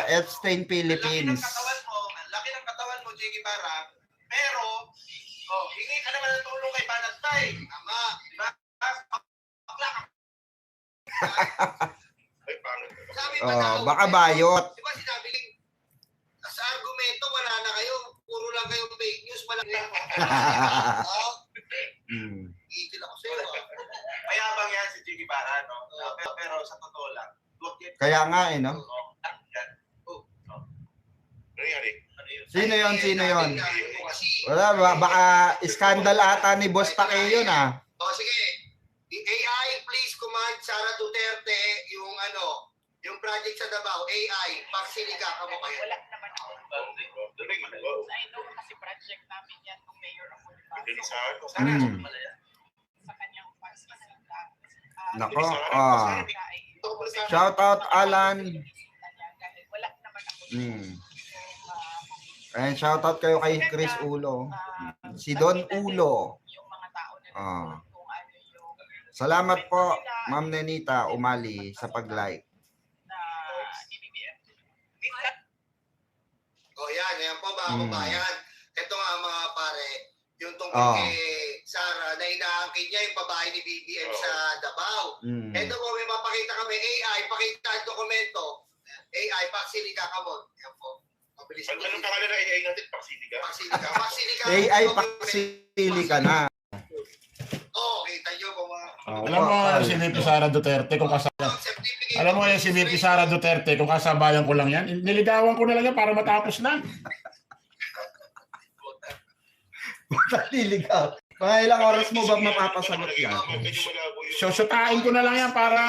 Epstein Philippines. Ang laki ng katawan mo, Jiggy Barra, pero, hingi ka naman ng tulong kay Banatay. Tama, di ba? Bakla ka. Baka bayot. Di ba sinabi sa argumento, wala na kayo. Puro lang kayong fake news. Wala na. Igil ako sa'yo. Mayabang yan si Jiggy Barra, no? Pero sa totoo lang. Kaya nga no? Sino yon? Wala, baka skandal ata ni Boss Take yun Sige. AI, please command Sara Duterte yung project sa Davao. AI, pagsiliga ka mo kayo. Wala naman ako. I know kasi project namin yan ng Mayor of Bonifacio. Sa kanyang pagsisita. Nako, shout out Alan. Wala naman ako. And shout out kayo kay Chris Ulo. Si Don Ulo. Yung mga tao na kung ano yung salamat po, Ma'am Nenita Umali sa pag-like. Yan po mga kabayan. Ito nga mga pare, yung tungkol kay Sara na inaangkin niya yung babae ni BBM sa Davao. Ito po, may mapakita kami, AI, pakita ang dokumento. AI, paksiliga ka mo. Yan po. Anong pangalan na AI natin? Paksiliga? Paksiliga. AI, paksiliga na. Kita nyo po mga... Alam mo si VP Sara Duterte kung kasama. Alam mo si VP Sara Duterte kung kasabayan ko lang yan. Niligawan ko na lang yan para matapos na. Niligaw. Mga ilang oras mo ba mapapasagot yan? Susutain ko na lang yan para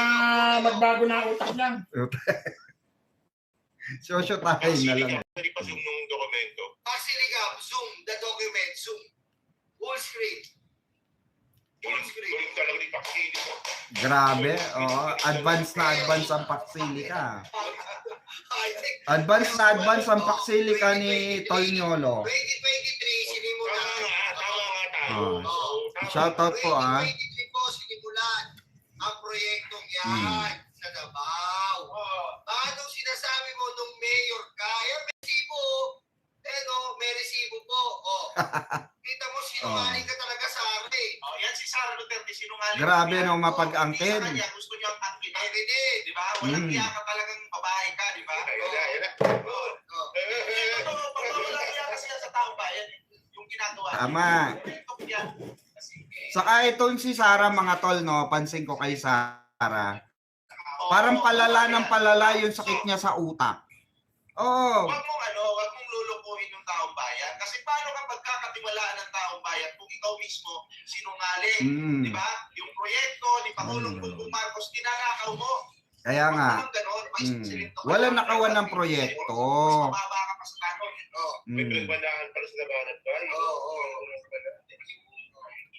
magbago na utak niyan. Susutain na lang. Zoom ng dokumento. Paksiliga, zoom the document, zoom. Full screen. Grabe, advance ang paksilika. Advance ang paksilika ni Tolniolo. 2023, sinimulan. Shout out po 2023 po, sinimulan ang proyektong yan sa Davao. Anong sinasabi mo nung mayor ka? Yan, may resibo. May resibo po. Kita mo, sinungaling ka talaga sa akin. Yan si Sara Duterte, sinungaling. Grabe mag-angkin. Gusto niyo ang angkin. Di ba? Walang hiya ka talagang babae ka, di ba? Walang hiya kasi yan sa taong bayan. Yung ginagawa. Tama. Saka itong si Sara mga tol, no, pansin ko kay Sara. Parang palala ng palala yung sakit niya sa utak. Wag mong lulukuhin yung taong bayan. Kasi paano ka pagkakatiwalaan ng taong bayan kung ikaw mismo sinungaling? Di ba? Yung proyekto ni Pangulong Bongbong Marcos, tinanakaw mo. Kaya nga. Wala nakawan ng proyekto. Mababa ka pa sa tanong. May pinagbandahan pala sa labanan ba?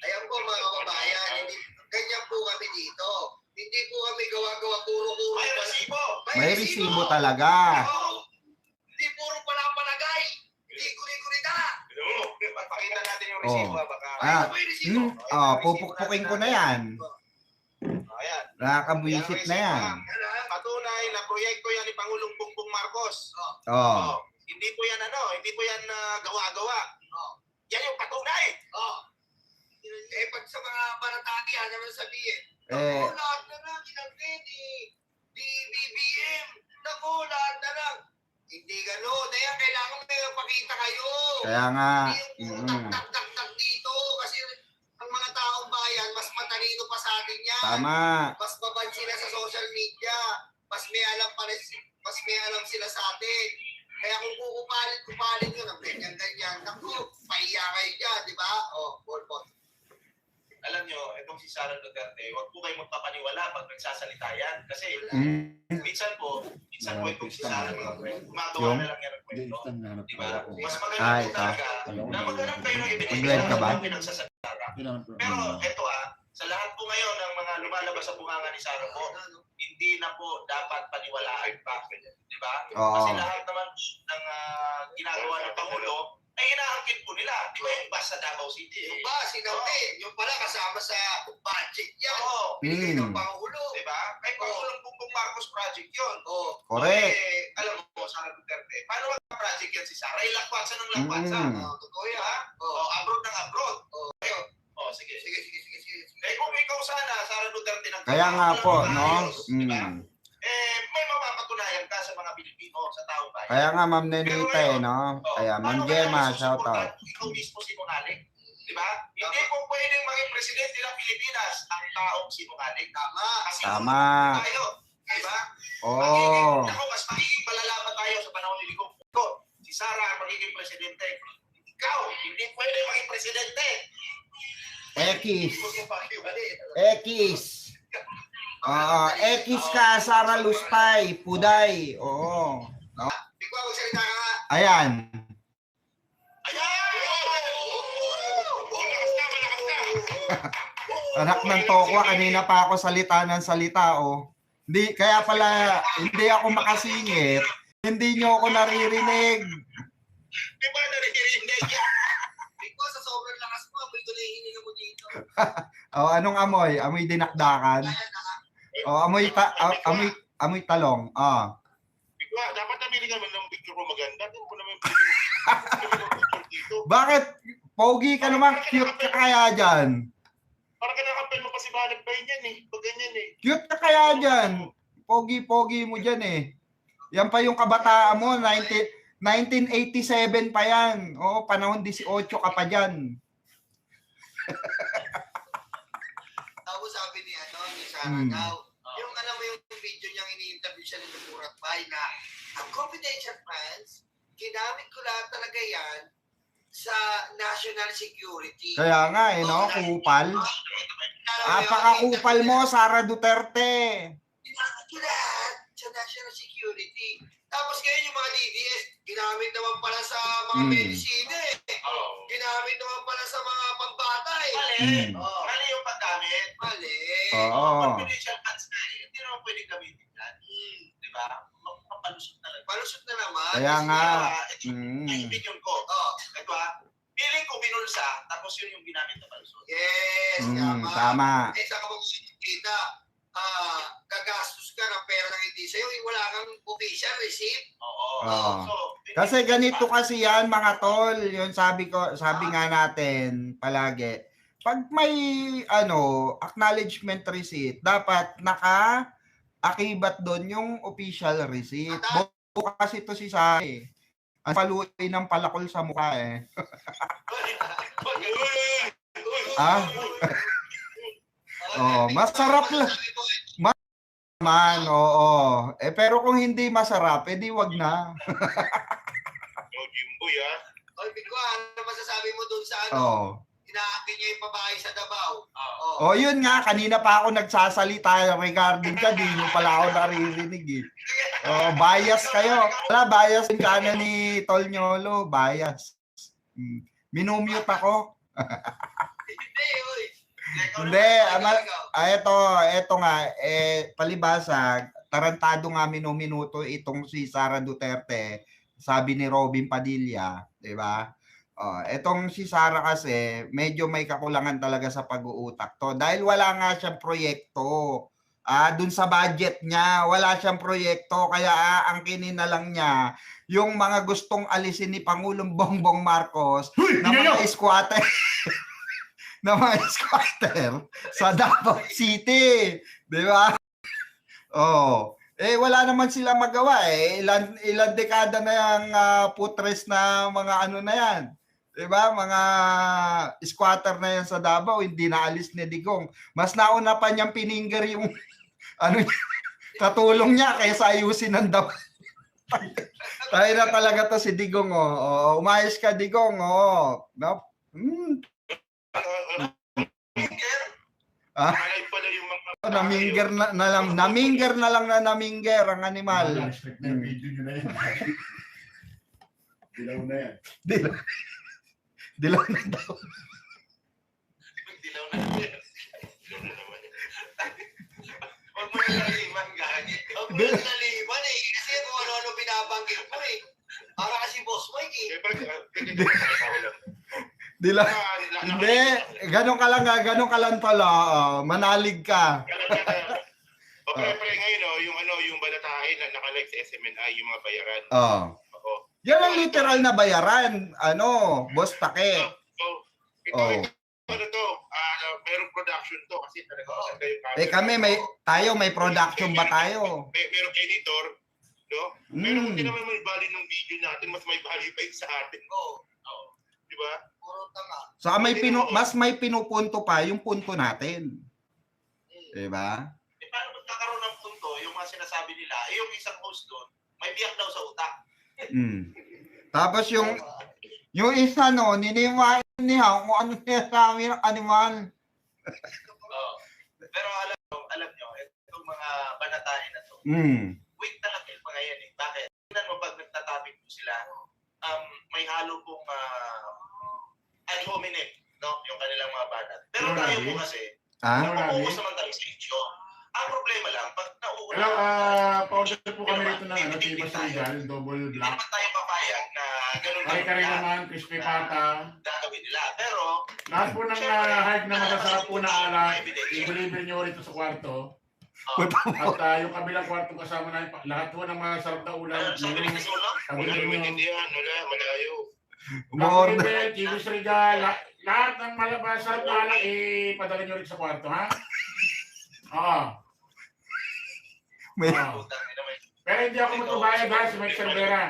Ayan po mga kababayan, ganyan po kami dito. Hindi po kami gawa-gawa puro-puro. May resibo. May resibo talaga. Hindi puro palagay. Hindi guri-guri na. Pakita natin yung resibo. Pupukpukin ko na yan. Ayan. Nakakabuisit na yan. Patunay na proyekto yan ni Pangulong Bongbong Marcos. Hindi po yan gawa-gawa. Yan yung patunay. Pag sa mga baratati, ano naman sabihin? Lahat na lang, ginagin ni BBM. Lahat na lang. Hindi gano'n. Kaya kailangan may pakita kayo. Kaya nga. Hindi yung tak-tak-tak dito. Kasi ang mga taong bayan, mas matalino pa sa atin yan. Tama. Mas babad sila sa social media. Mas may alam sila sa atin. Kaya kung kupalin yun, ang ganyan-ganyan. Naku, pahiya kayo dyan, di ba? Bolbot. Alam nyo, itong si Sara Duterte, huwag po kayo magpapaniwala pag nagsasalita yan. Kasi minsan po itong si Sara, gumagawa na lang yan ang kwento. Diba? Mas maganda po talaga na maghanap kayo ng ebidensya pinagsasalita. Pero ito sa lahat po ngayon ng mga lumalabas sa bunganga ni Sara po, hindi na po dapat paniwalaan pa. Diba? Kasi lahat naman ng ginagawa ng Pangulo, ay inaangkin po nila. Di ba yung bus sa Davao City? Yung bus, yung pala kasama sa budget yan. Binigay ng Pangulo. Di ba? Ay Pangulong Bongbong Marcos project yun. Correct. Alam mo, lampasan ng lampasan. Totoo yan, ha? Abroad ng abroad. Sige. Sige. Eh kung ikaw sana, Sara Duterte ng Kaya nga po, no? Diba? May mapapatunayan ka sa mga Pilipino, sa taong bayan. Kaya nga, Ma'am Nenita, no? Kaya, Ma'am Gemma, shout out. Ikaw mismo sinungaling. Diba? Hindi po pwedeng maging presidente ng Pilipinas ang taong sinungaling. Tama. Kasi Tama. tayo. Diba? Oo. Ako, mas magiging palala pa tayo sa panahon ni Ligong Puto. Si Sara ang magiging presidente. Ikaw, hindi pwede maging presidente. X. X ka, Sara Lustay, Puday. Oo. No? Bigwa, magsalita ka nga. Ayan. Anak ng tokwa, kanina pa ako salita ng salita, oh. Hindi, kaya pala, hindi ako makasingit. Hindi nyo ako naririnig. Di ba naririnig yan? Bigwa, sa sobrang lakas mo, amoy ko na yung hininga mo dito. Oh, anong amoy? Amoy dinakdakan. Oh, amoy talong. Ah. Bigla, dapat namili naman ng picture ko maganda. Hindi mo naman picture dito. Bakit? Pogi ka naman, cute ka kaya dyan. Parang kinakampel mo pa si Banat Bay niyan eh. Pag ganyan eh. Cute ka kaya dyan. Pogi-pogi mo dyan eh. Yan pa yung kabataan mo, 1987 pa yan. Oo, panahon 18 ka pa dyan. Tapos sabi ni Sara daw, yung alam mo yung video niyang ini-interview siya ni Murat Bay na ang confidential funds, ginamit ko lahat talaga yan sa national security. Kaya nga eh, no? Kupal. Apaka-kupal mo, Sara Duterte. Ginamit ko lahat sa national security. Tapos ngayon yung mga DDS, ginamit naman pala sa mga medisina eh. Ginamit naman pala sa mga pambatay. Mali. Mali yung paggamit. Mali. Oo. Confidential funds na eh. Hindi naman pwede gamitin yan. Diba? Papalusot na lang. Palusot na naman. Kaya nga. Yung opinion ko. Diba? Feeling ko binulsa, tapos yun yung ginamit na palusot. Yes, Tama. Eh, saka kung kita, gagastos ka ng pera ng hindi sa'yo, wala kang official receipt. Oo. Kasi ganito kasi yan, mga tol. Yun sabi nga natin palagi. Pag may acknowledgement receipt, dapat naka-akibat doon yung official receipt. Buo kasi to si Sari. Ang paluin ng palakol sa mukha eh. Masarap lang. Oo. Pero kung hindi masarap, edi wag na. Jimboy ah. Oy, Bigwa, ano masasabi mo doon sa inaangkin niya yung babae sa Davao? Yun nga, kanina pa ako nagsasalita regarding ka, di nyo pala ako naririnig eh. Bias kayo. Wala, bias yung kanan ni Tol Nyolo, bias. Minumute ako. Hindi, oy. Hindi, eto nga, palibasa, tarantado nga minuto itong si Sara Duterte, sabi ni Robin Padilla, di ba? Etong si Sara kasi, medyo may kakulangan talaga sa pag-uutak to. Dahil wala nga siyang proyekto. Dun sa budget niya, wala siyang proyekto, kaya aangkinin na lang niya yung mga gustong alisin ni Pangulong Bongbong Marcos na mga squatter. na mga squatter sa Davao City. Di ba? Wala naman sila magawa eh. Ilan dekada na yung putres na mga na yan. Di ba? Mga squatter na yan sa Davao, hindi naalis ni Digong. Mas nauna pa niyang pininger yung katulong niya kaysa ayusin ng Davao. Tayo na talaga to si Digong. Umayos ka, Digong. No? Naminger na lang ang animal. Dilaw na yan. Dilaw na daw. Dilaw na yan. Huwag mo na laliman, gagi. Huwag mo na laliman eh. Kasi kung ano-ano binabanggit mo eh. Para kasi Boss Mike eh. Dilaw. Hindi, ganun ka lang pala. Manalig ka. Okay, pre, ngayon yung balatahin na nakalike sa SMNI, yung mga bayaran. Yan ang literal na bayaran. Ano, boss Take. Ito, Oh. ano to, merong production to kasi talaga maganda yung camera. Kami may production ba tayo? Merong editor, no? Pero hindi naman may value ng video natin, mas may value pa yung sa atin. Di ba? Puro tanga. So mas may pinupunto pa yung punto natin. Diba? Paano magkakaroon ng punto, yung mga sinasabi nila, yung isang host doon, may biyak daw sa utak. Tapos yung isa no, niniwain niya kung ano niya sa amin ng animal. Pero alam nyo, itong mga banatain na to, weak talaga yung mga yan eh. Bakit? Tingnan mo pag nagtatapik po sila, may halo pong ad hominem, no? Yung kanilang mga banat. Pero tayo po kasi, napokus naman tayo sa issue. Ang problema lang, pag nauuna, Hello, pa-order po kami rito ng Chivas Regal, double hindi black. naman tayo papayag na ganun Kare-kare naman, crispy pata. gagawin nila. Pero, Lahat po ng hard na masasarap po na alak, i-deliver nyo rito sa kwarto. At yung kabilang kwarto kasama na lahat po ng masarap na ulam. sabi ni Kasulo, Wala Sabi naman nyo, intindihan, malayo. Umorder. Chivas Regal, lahat ng masarap na alak, ipadala nyo rin sa kwarto, ha? Oo. May, putang ina, may Pero hindi ako magbabayad ha, si Mike Cervera.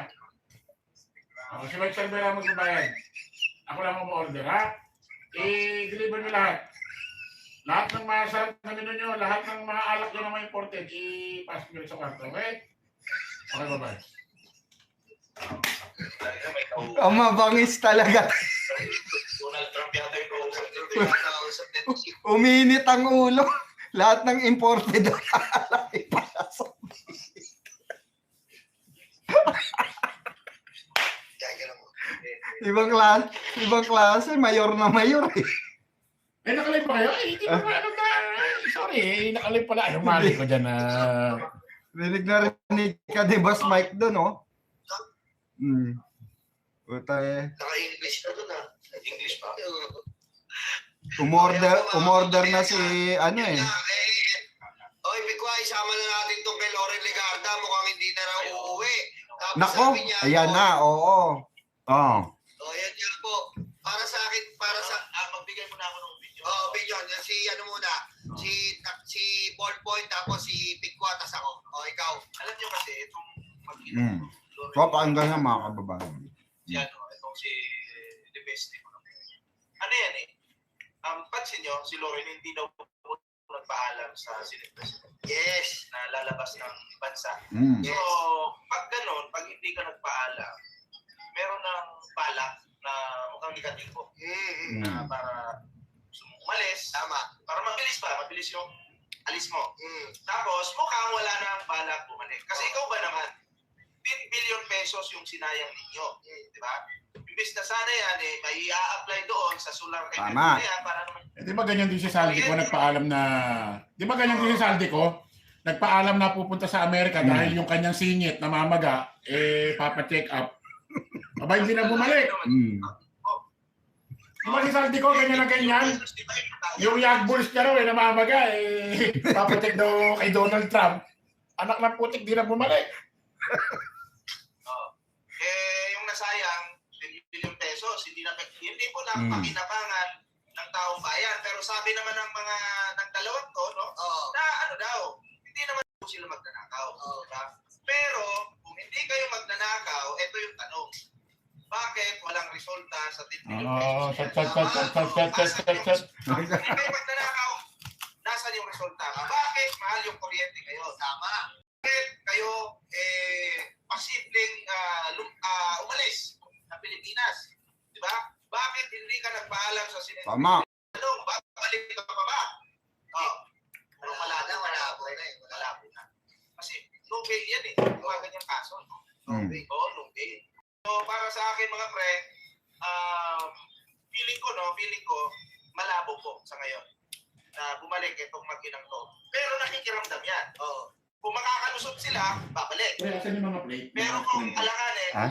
Si Mike Cervera magbabayad. Ako lang ang order ha. I-deliver nyo lahat. Lahat ng masarap na menu nyo, lahat ng mga alak nyo na mga imported, i-pass nyo rin sa kwarto, okay? Okay, bye-bye. may kausap. ang mabangis talaga. Donald Trump yata yung kausap nito. Pinakausap nito si Uminit ang ulo. Lahat ng imported na alak ipasok. Kaya lang mo. Ibang klase, mayor na mayor eh. Nakalay pa kayo? Hindi pa ano ka. Sorry, nakalay pala. Ay, mali ko dyan na... Rinig na rinig ka ni Boss Mike doon, oh. Puta eh. Naka-English na doon ah. English pa. Umorder na si ano eh. Oy, Bigwa, isama na natin tong kay Loren Legarda. Mukhang hindi na raw uuwi. Tapos Nako, sabi niya, ayan na, oo. Oh. Ayan niya po. Para sa akin, Magbigay mo na ako ng video. opinion. Si ano muna, si Ballpoint, tapos si Bigwa, tas ako. O, ikaw. Alam nyo kasi, itong So, pakinggan na mga kababayan. itong si The Best. Ano yan eh? Pansin nyo, si Loren hindi daw nagpaalam sa Senate President. Yes. Na lalabas ng bansa. Yes. So, pag ganun, pag hindi ka nagpaalam, meron ng balak na mukhang negatibo na para umalis. Tama. Para mabilis yung alis mo. Tapos, mukhang wala na ang balak bumalik. Kasi ikaw ba naman, 10 billion pesos yung sinayang ninyo. Di ba? Imbis na sana yan, may i-apply doon sa solar energy Tama. na yan para naman. Di ba ganyan din si Saldi ko nagpaalam na... Di ba ganyan din si Saldi ko? Nagpaalam na pupunta sa Amerika dahil yung kanyang singit na mamaga, papa-check up. Aba, hindi na bumalik. Di ba si Saldi ko ganyan na ganyan? Yung young bulls niya raw na mamaga, papacheck daw kay Donald Trump. Anak ng putik, di na bumalik. Yung nasayang, 10 billion pesos, hindi po napakinabangan ng taong bayan. Pero sabi naman ng dalawang to, no? Na ano daw, hindi naman po sila magnanakaw. Diba? Pero, kung hindi kayo magnanakaw, ito yung tanong. Bakit walang resulta sa 10 billion pesos? Hindi kayo magnanakaw, nasan yung resulta? Bakit mahal yung kuryente kayo? Tama. Bakit kayo posibleng umalis sa Pilipinas? Di ba? Bakit hindi ka nagpaalam sa Senate? Tama. Anong, babalik ka pa ba? Malabo na. Kasi no bail yan eh. Mga ganyang kaso. No bail. So para sa akin mga pre, feeling ko, malabo po sa ngayon na bumalik itong mag-inang to. Pero nakikiramdam yan. Kung makakalusot sila, babalik. Asan yung mga plate? Pero kung alanganin, Ha?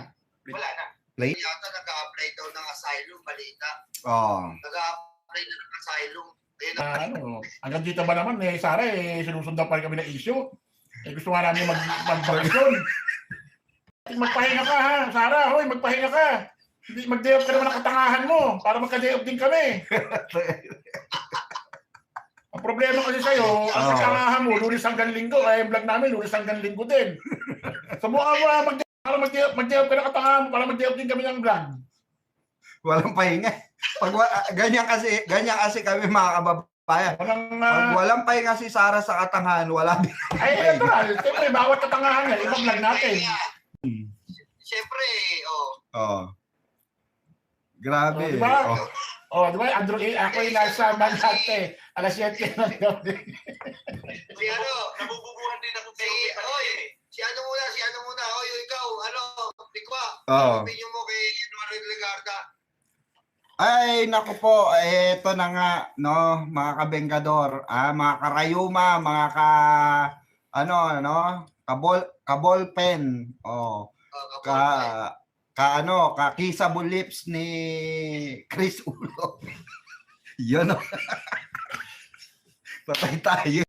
wala na. Yata nag-a-apply daw ng asylum, balita. Oh. Nag-a-apply na ng asylum. Hanggang dito ba naman, Sara, sinusundan pa rin kami ng issue. Gusto nga namin mag-bakasyon. Magpahinga ka ha, Sarah, hoy, magpahinga ka. Hindi mag-day off ka naman ng katangahan mo para magka-day off din kami. Ang problema kasi sa'yo, ang katangahan mo, Lunes hanggang Linggo, kaya yung vlog namin, Lunes hanggang Linggo din. So mukha mo para mag-day off ka ng katangahan mo, para mag-day off din kami ng vlog. Walang pahinga. Pag ganyan kasi kami mga kababayan. Pag walang pahinga si Sarah sa katangahan, wala din. Ay, natural. Siyempre, bawat katangahan yan, ibang vlog natin. Siyempre, Grabe. Diba? Diba, Andrew A, ako yung nasa Manhattan. Alas 7 na gabi. Si ano, Nabububuhan din ako si, oy, si ano muna, oy, ikaw, Pikwa, Oo. opinion mo kay Manuel Legarda. Ay, naku po, eto na nga, no, mga kabenggador, mga karayuma, mga kabol pen, kissable lips ni Chris Ulo. Yun, no. Patay tayo.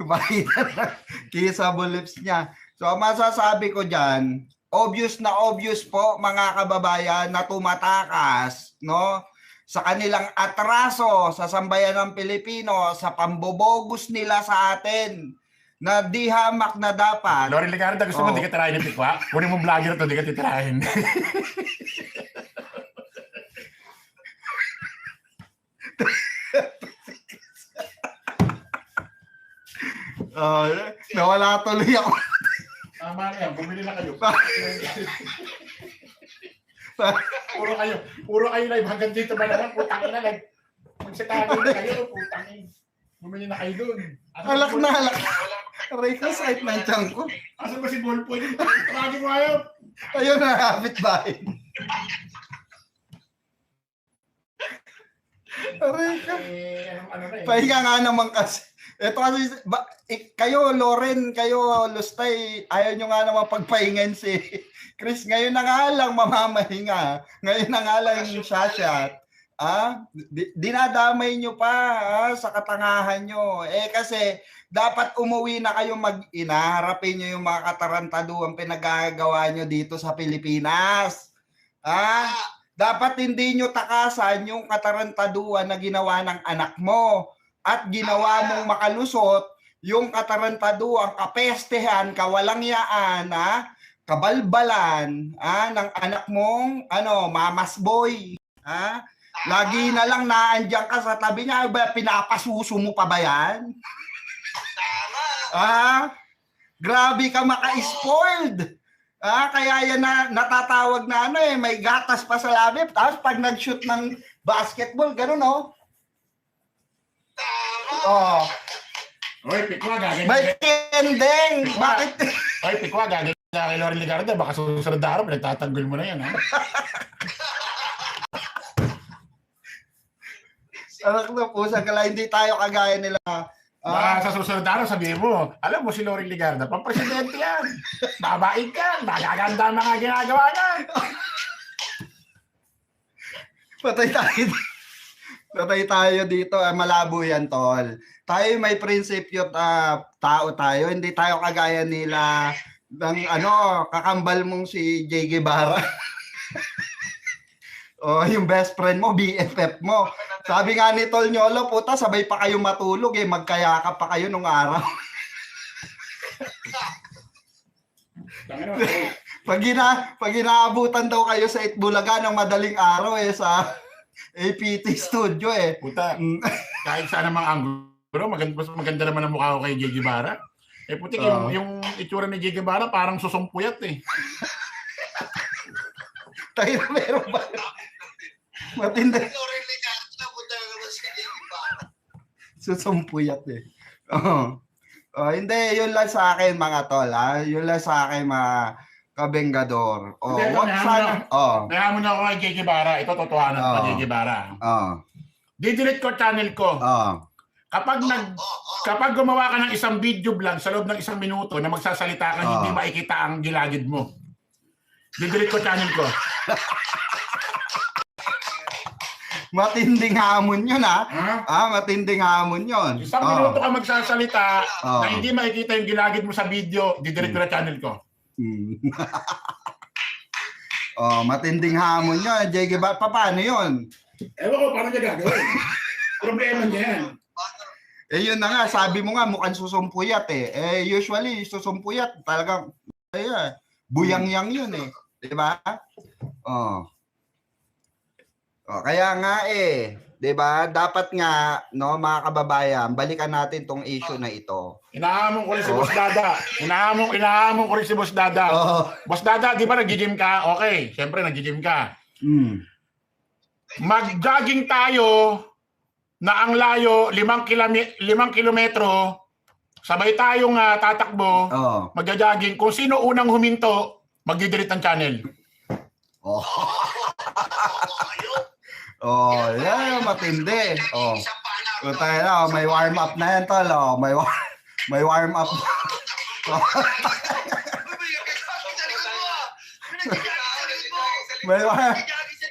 Pakita na kissable lips niya. So, masasabi ko dyan, obvious po mga kababayan na tumatakas, no, sa kanilang atraso sa sambayan ng Pilipino, sa pambobogus nila sa atin na di hamak na dapat. Loren Legarda, gusto mo di ka tirahin ng Pikwa? Kunin mo vlogger to, di ka titirahin. Nawala tuloy ako. Tama na yan, bumili na kayo. Puro kayo live hanggang dito ba naman, putangin na live. Magsitagin na kayo, putangin. Bumili na kayo dun. Alak na, alak. Aray ka, side ng tiyan ko. Asan ba si Ballpoint? Tawagin mo kayo. Ayun na, kapit bahay. Aray ka. Pahinga nga naman kasi. Ito kasi, kayo Loren, kayo Lustay, ayaw nyo nga naman pagpahingan si Chris. Ngayon na nga lang mamamahinga. Ngayon na nga lang yung shashat. Dinadamay nyo pa sa katangahan nyo. Kasi dapat umuwi na kayo mag-ina. Harapin nyo yung mga katarantaduang pinagagawa nyo dito sa Pilipinas. Dapat hindi nyo takasan yung katarantaduan na ginawa ng anak mo. At ginawa mong makalusot yung katarantaduang kapestehan, kawalangyaan, kabalbalan ng anak mong mamas boy. Lagi na lang naandyan ka sa tabi niya. Pinapasuso mo pa ba yan? Grabe ka maka-spoiled. Kaya yan natatawag na may gatas pa sa labi. Tapos pag nag-shoot ng basketball, gano'n Oy, Pikwa, gagawin. May kendeng! Bakit? Oy, Pikwa, gagawin na kay Loren Legarda. Baka susunod na araw, pinagtatanggol mo na yan, Anak na po, hindi tayo kagaya nila. Sa susunod na araw, sabihin mo, alam mo si Loren Legarda, pang-presidente yan. Babaig ka, magaganda ang mga ginagawa niya. Patay tayo dito. Malabo yan, tol. Tayo may prinsipyo tao tayo. Hindi tayo kagaya nila ng kakambal mong si Jay Guevara. Yung best friend mo, BFF mo. Sabi nga ni Tol Nyolo, puta, sabay pa kayo matulog magkayakap pa kayo nung araw. Pag inaabutan daw kayo sa Itbulaga ng madaling araw sa APT studio Puta, kahit saan namang anggulo, maganda naman ang mukha ko kay Jay Guevara. Putik, yung itsura ni Jay Guevara parang susumpuyat Tayo na meron ba? Matindi. Loren Legarda, punta na naman si Jay Guevara. Susumpuyat hindi, yun lang sa akin mga tol. Yun lang sa akin mga kabenggador. Kaya mo na ako kay Jay Guevara. Ito totohanan pa Jay Guevara. Didelete ko channel ko. Kapag gumawa ka ng isang video vlog sa loob ng 1 minuto na magsasalita ka, hindi makikita ang gilagid mo. Didelete ko channel ko. Matinding hamon yun matinding hamon yun. 1 minuto ka magsasalita na hindi makikita yung gilagid mo sa video, didelete ko na channel ko. Oh, matinding hamon yun. JG ba? Paano yun? Ewan ko, paano niya gagawin? Problema niya yan. Eh yun na nga, sabi mo nga mukhang susumpuyat eh. Eh usually susumpuyat talagang buyang-yang yun eh. 'Di ba? Oh. Oh, kaya nga 'di ba? Dapat nga no, mga kababayan, balikan natin tong issue na ito. Inahamon ko rin si Boss Dada. Inahamon ko rin si Boss Dada. Oh. Boss Dada, di ba nag-gym ka? Okay, siyempre nag-gym ka. Mag-jogging tayo na ang layo 5 kilometro, sabay tayong tatakbo, magja-jogging. Kung sino unang huminto, magdi-delete ng channel. Oh. Oh, yan matindi. Oh. So tayo na, may warm up na yan tol. Oh, may warm up.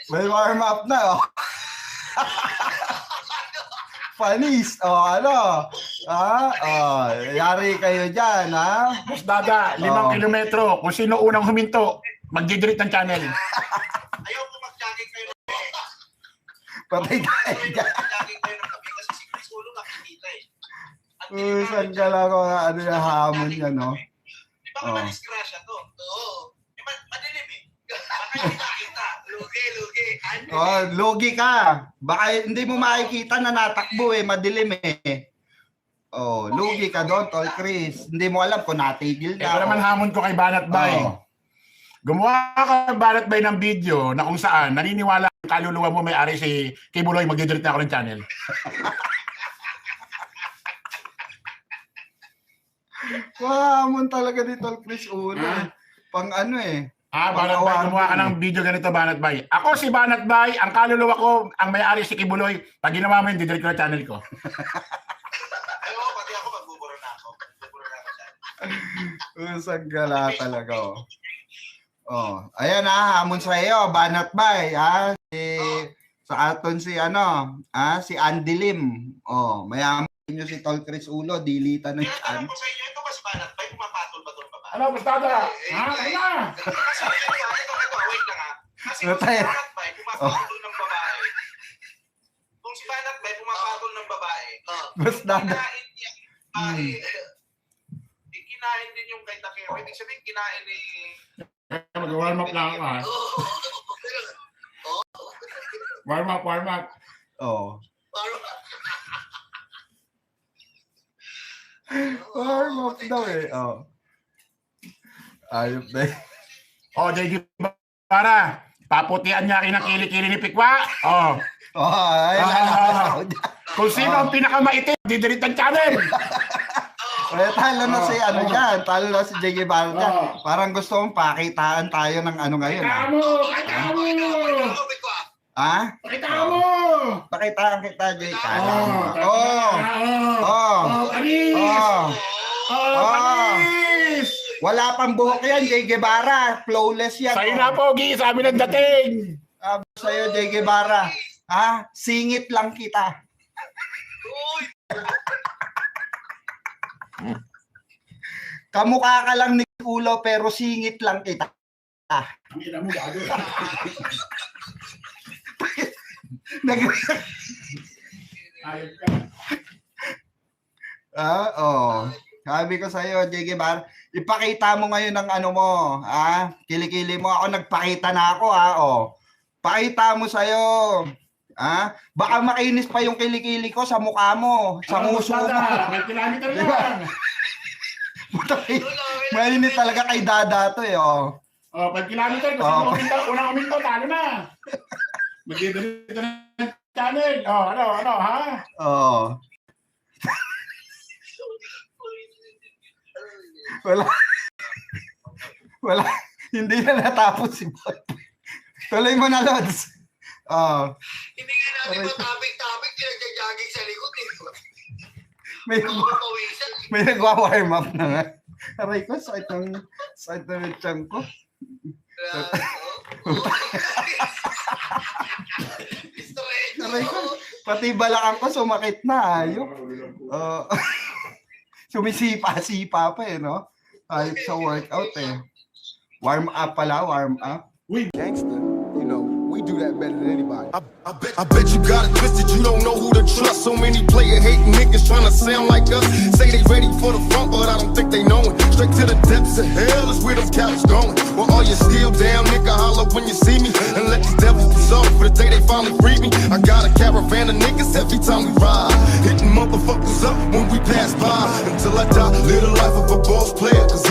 may warm up na. Oh. Panis. Oh, ano? Yari kayo dyan, ha? Boss Dada, 5 kilometro. Kung sino unang huminto, magdi-delete ng channel. Ayaw ko mag-jogging kayo. Patay tayo dyan. Mag-jogging kayo ng gabi kasi si Chris Ulo nakikita eh. Saan ka lang ako ano yung hamon niya, no? Di ba ka na-disgrasya to? Oo. Madilim eh. Baka hindi nakita. Lugi. Logi ka. Baka hindi mo makikita na natakbo madilim eh. Oh, lugi ka doon, Tol Chris. Hindi mo alam kung natigil na. Ito naman hamon ko kay Banat Bay. Gumawa ka Banat Bay ng video na kung saan naniniwala ang kaluluwa mo may-ari si Kibuloy, magdidelete na ako ng channel. Hamon talaga ni Tol Chris ulo. Pang ano eh. Banat Bay, gumawa ka ng video ganito, Banat Bay. Ako si Banat Bay, ang kaluluwa ko, ang may-ari si Kibuloy. Pag ginawa mo yun, didelete ko ng channel ko. Ayaw ko, pati ako magbuburo na ako. Usag gala talaga. Ayan hamon sa iyo, Banat Bay. Sa aton si si Andy Lim. Mayaman nyo si Tol Chris ulo, dilita ng Kaya tanong ko sa inyo, ito ba si Banat Bay? Pumapatol ba doon ba? Ano, Boss Dada? Ano na? Kasi ito, wait lang ha. Kasi kung si Banat Bay pumapatol ng babae, kung si Banat Bay pumapatol ng babae, Boss Dada. kinain din yung kay Takeo. Ibig sabihin, kinain ni... Mag-warm up lang ako ha. Warm up. Warm up daw eh. Ayop na eh. JG para paputian niya akin ang kilikili ni Pikwa. Kung sino ang pinakamaitim, didelete ang channel. Talo na si dyan. Talo na si JG Barra dyan. Parang gusto mong pakitaan tayo ng ngayon. Pakita mo! Pakitaan kita, JG. Panis! Wala pang buhok yan, Jay Guevara. Flawless yan. Sa'yo na, Pogi. Sa amin ang dating. Sa'yo, Jay Guevara. Singit lang kita. Kamukha ka lang ni Ulo pero singit lang kita. Ang ina mo, gago. Ayos ka. Sabi ko sa'yo, Jay Guevara, ipakita mo ngayon ng mo, kilikili mo. Ako, nagpakita na ako, Pakita mo sa'yo. Baka makainis pa yung kilikili ko sa mukha mo, sa nguso mo. May kilometer lang. Mainit talaga kay Dada to 5 kilometer. Kasi unang uminto, talo na. Mag-delete na ng channel. Ano, ha? Wala. Hindi na natapos si Boy. Tuloy mo na, Lods. Hindi nga natin matapik-tapik, pinag-jogging sa likod May nagwa-warm up na nga. Aray ko, sakit ng tiyan ko. Aray ko, pati balakang ko sumakit na. Ayok. Sumisipa-sipa pa no? Ayok sa workout Warm up pala, warm up. Gangster, you know, we do that better than anybody. I bet you got it twisted, you don't know who to trust. So many player hating niggas trying to sound like us. Say they ready for the front, but I don't think they know it. Straight to the depths of hell is where them cowards going. Well, all you still down, nigga, holler when you see me. And let these devils be sorry for the day they finally free me. I got a caravan of niggas every time we ride. Hitting motherfuckers up when we pass by. Until I die, live the life of a boss player. Cause